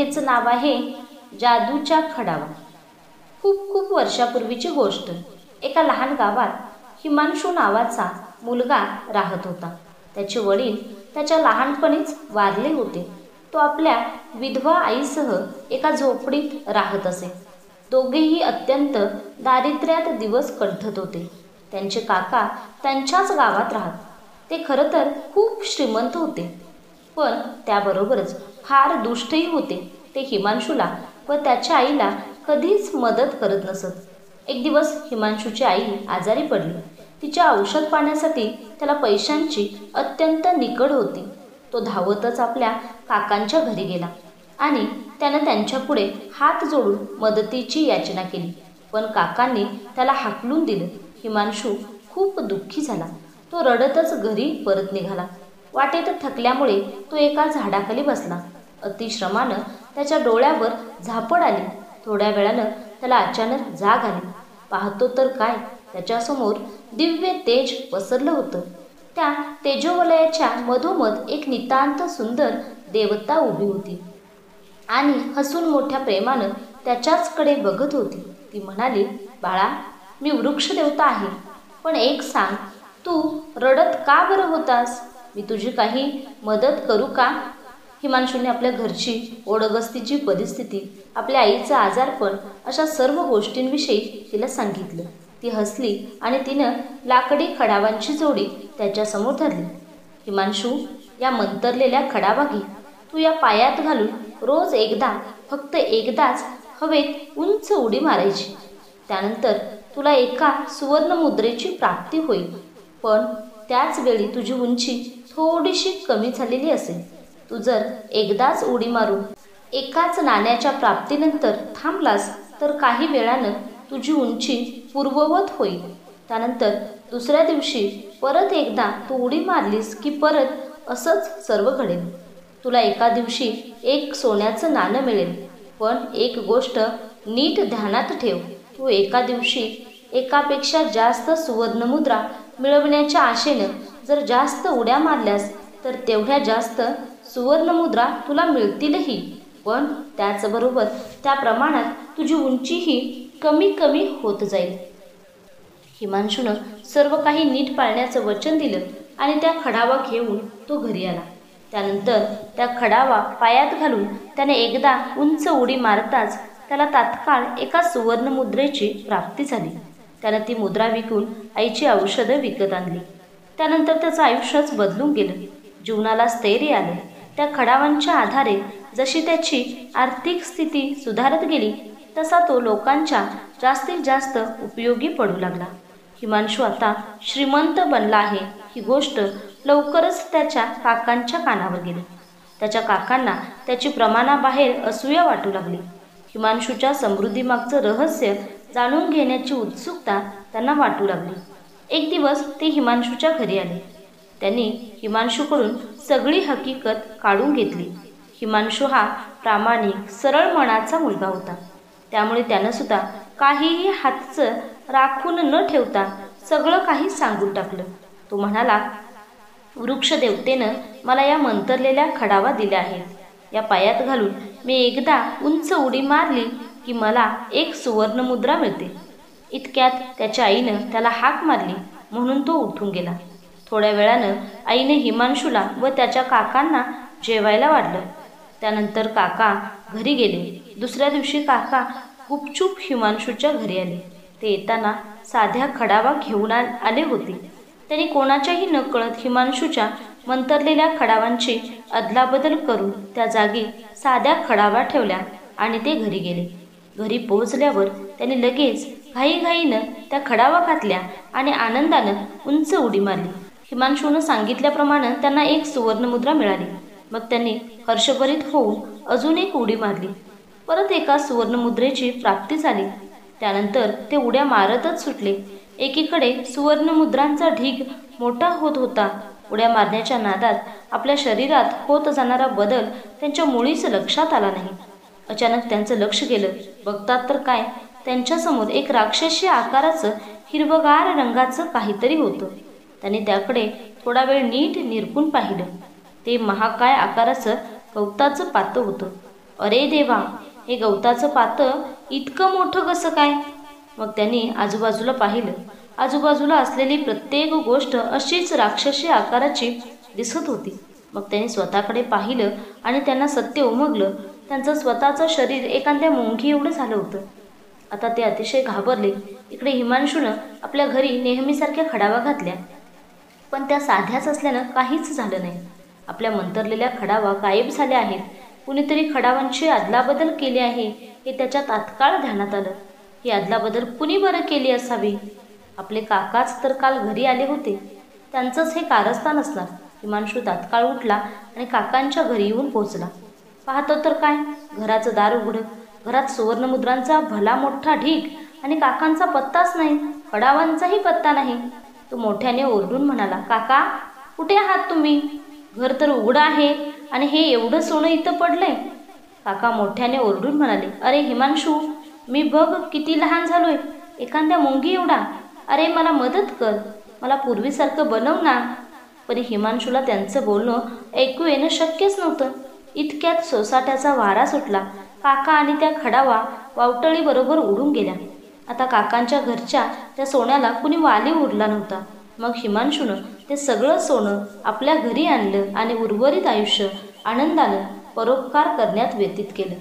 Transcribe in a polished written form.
कथेचं नाव आहे जादूचा खडावा. खूप खूप वर्षापूर्वीची गोष्ट. एका लहान गावात हिमांशू नावाचा मुलगा राहत होता. त्याचे वडील त्याच्या लहानपणीच वारले होते. तो आपल्या विधवा आईसह एका झोपडीत राहत असे. दोघेही अत्यंत दारिद्र्यात दिवस कंठत होते. त्यांचे काका त्यांच्याच गावात राहत. ते खरं तर खूप श्रीमंत होते, पण त्याबरोबरच फार दुष्टही होते. ते हिमांशूला व त्याच्या आईला कधीच मदत करत नसत. एक दिवस हिमांशूची आई आजारी पडली. तिच्या औषध पाण्यासाठी त्याला पैशांची अत्यंत निकड होती. तो धावतच आपल्या काकांच्या घरी गेला आणि त्यानं त्यांच्यापुढे हात जोडून मदतीची याचना केली. पण काकांनी त्याला हाकलून दिलं. हिमांशू खूप दुःखी झाला. तो रडतच घरी परत निघाला. वाटेत थकल्यामुळे तो एका झाडाखाली बसला. अतिश्रमानं त्याच्या डोळ्यावर झापड आली. थोड्या वेळानं त्याला अचानक जाग आली. पाहतो तर काय, त्याच्यासमोर दिव्य तेज पसरलं होतं. त्या तेजोवलयाच्या मधोमध एक नितांत सुंदर देवता उभी होती आणि हसून मोठ्या प्रेमानं त्याच्याचकडे बघत होती. ती म्हणाली, बाळा, मी वृक्षदेवता आहे, पण एक सांग, तू रडत का बरं होतास? मी तुझी काही मदत करू का? हिमांशूने आपल्या घरची ओढगस्तीची परिस्थिती, आपल्या आईचं आजारपण अशा सर्व गोष्टींविषयी तिला सांगितलं. ती हसली आणि तिनं लाकडी खडावांची जोडी त्याच्यासमोर धरली. हिमांशू, या मंतरलेल्या खडावा घे. तू या पायात घालून रोज एकदा, फक्त एकदाच हवेत उंच उडी मारायची. त्यानंतर तुला एका सुवर्ण मुद्रेची प्राप्ती होईल. पण त्याच वेळी तुझी उंची थोडीशी कमी झालेली असेल. तू जर एकदाच उडी मारून एकाच नाण्याच्या प्राप्तीनंतर थांबलास तर काही वेळानं तुझी उंची पूर्ववत होईल. त्यानंतर दुसऱ्या दिवशी परत एकदा तू उडी मारलीस की परत असंच सर्व घडेल. तुला एका दिवशी एक सोन्याचं नाणं मिळेल. पण एक गोष्ट नीट ध्यानात ठेव, तू एका दिवशी एकापेक्षा जास्त सुवर्णमुद्रा मिळवण्याच्या आशेनं जर जास्त उड्या मारल्यास तर तेवढ्या जास्त सुवर्णमुद्रा तुला मिळतीलही, पण त्याचबरोबर त्या प्रमाणात तुझी उंचीही कमी कमी होत जाईल. हिमांशूनं सर्व काही नीट पाळण्याचं वचन दिलं आणि त्या खडावा घेऊन तो घरी आला. त्यानंतर त्या खडावा पायात घालून त्याने एकदा उंच उडी मारताच त्याला तात्काळ एका सुवर्णमुद्रेची प्राप्ती झाली. त्यानं ती मुद्रा विकून आईची औषधं विकत आणली. त्यानंतर त्याचं आयुष्यच बदलून गेलं. जीवनाला स्थैर्य आलं. त्या खडावांच्या आधारे जशी त्याची आर्थिक स्थिती सुधारत गेली तसा तो लोकांच्या जास्तीत जास्त उपयोगी पडू लागला. हिमांशू आता श्रीमंत बनला आहे ही गोष्ट लवकरच त्याच्या काकांच्या कानावर गेली. त्याच्या काकांना त्याची प्रमाणाबाहेर असूया वाटू लागली. हिमांशूच्या समृद्धीमागचं रहस्य जाणून घेण्याची उत्सुकता त्यांना वाटू लागली. एक दिवस ते हिमांशूच्या घरी आले. त्यांनी हिमांशूकडून सगळी हकीकत काढून घेतली. हिमांशू हा प्रामाणिक, सरळ मनाचा मुलगा होता. त्यामुळे त्यानं सुद्धा काहीही हातचं राखून न ठेवता सगळं काही सांगून टाकलं. तो म्हणाला, वृक्षदेवतेनं मला या मंतरलेल्या खडावा दिल्या आहेत. या पायात घालून मी एकदा उंच उडी मारली की मला एक सुवर्णमुद्रा मिळते. इतक्यात त्याच्या आईनं त्याला हाक मारली म्हणून तो उठून गेला. थोड्या वेळानं आईने हिमांशूला व त्याच्या काकांना जेवायला वाढलं. त्यानंतर काका घरी गेले. दुसऱ्या दिवशी काका गुपचूप हिमांशूच्या घरी आले. ते येताना साध्या खडावा घेऊन आले होते. त्यांनी कोणाच्याही नकळत हिमांशूच्या मंतरलेल्या खडावांची अदलाबदल करून त्या जागी साध्या खडावा ठेवल्या आणि ते घरी गेले. घरी पोहोचल्यावर त्यांनी लगेच घाईघाईनं त्या खडावा घातल्या आणि आनंदानं उंच उडी मारली. हिमांशूनं सांगितल्याप्रमाणे त्यांना एक सुवर्णमुद्रा मिळाली. मग त्यांनी हर्षभरित होऊन अजून एक उडी मारली. परत एका सुवर्णमुद्रेची प्राप्ती झाली. त्यानंतर ते उड्या मारतच सुटले. एकीकडे सुवर्णमुद्रांचा ढीग मोठा होत होता. उड्या मारण्याच्या नादात आपल्या शरीरात होत जाणारा बदल त्यांच्या मुळीच लक्षात आला नाही. अचानक त्यांचं लक्ष गेलं. बघतात तर काय, त्यांच्यासमोर एक राक्षसी आकाराचं हिरवगार रंगाचं काहीतरी होतं. त्यांनी त्याकडे थोडा वेळ नीट निरखून पाहिलं. ते महाकाय आकाराचं गवताचं पातं होतं. अरे देवा, हे गवताचं पातं इतकं मोठं कसं काय? मग त्यांनी आजूबाजूला पाहिलं. आजूबाजूला असलेली प्रत्येक गोष्ट अशीच राक्षसी आकाराची दिसत होती. मग त्यांनी स्वतःकडे पाहिलं आणि त्यांना सत्य उमगलं. त्यांचं स्वतःचं शरीर एखाद्या मुंगी एवढं झालं होतं. आता ते अतिशय घाबरले. इकडे हिमांशूनं आपल्या घरी नेहमीसारख्या खडावा घातल्या, पण त्या साध्याच असल्यानं काहीच झालं नाही. आपल्या मंतरलेल्या खडावा गायब झाल्या आहेत. कुणीतरी खडावांची अदलाबदल केली आहे हे त्याच्या तात्काळ ध्यानात आलं. ही अदलाबदल कुणी बरं केली असावी? आपले काकाच तर काल घरी आले होते, त्यांचंच हे कारस्थान असणार. हिमांशू तात्काळ उठला आणि काकांच्या घरी येऊन पोहोचला. पाहतो तर काय, घराचं दार उघडं. घरात सुवर्णमुद्रांचा भला मोठा ढीग आणि काकांचा पत्ताच नाही, खडावांचाही पत्ता नाही. तो मोठ्याने ओरडून म्हणाला, काका, कुठे आहात तुम्ही? घर तर उघडं आहे आणि हे एवढं सोनं इथं पडलंय. काका मोठ्याने ओरडून म्हणाले, अरे हिमांशू, मी बघ किती लहान झालोय, एखाद्या मुंगी एवढा. अरे मला मदत कर, मला पूर्वीसारखं बनव ना. पण हिमांशूला त्यांचं बोलणं ऐकू येणं शक्यच नव्हतं. इतक्यात सोसाट्याचा वारा सुटला. काका आणि त्या खडावा वावटळीबरोबर उडून गेल्या. आता काकांच्या घरच्या त्या सोन्याला कुणी वाली उरला नव्हता. मग हिमांशूनं ते सगळं सोनं आपल्या घरी आणलं आणि उर्वरित आयुष्य आनंदानं परोपकार करण्यात व्यतीत केलं.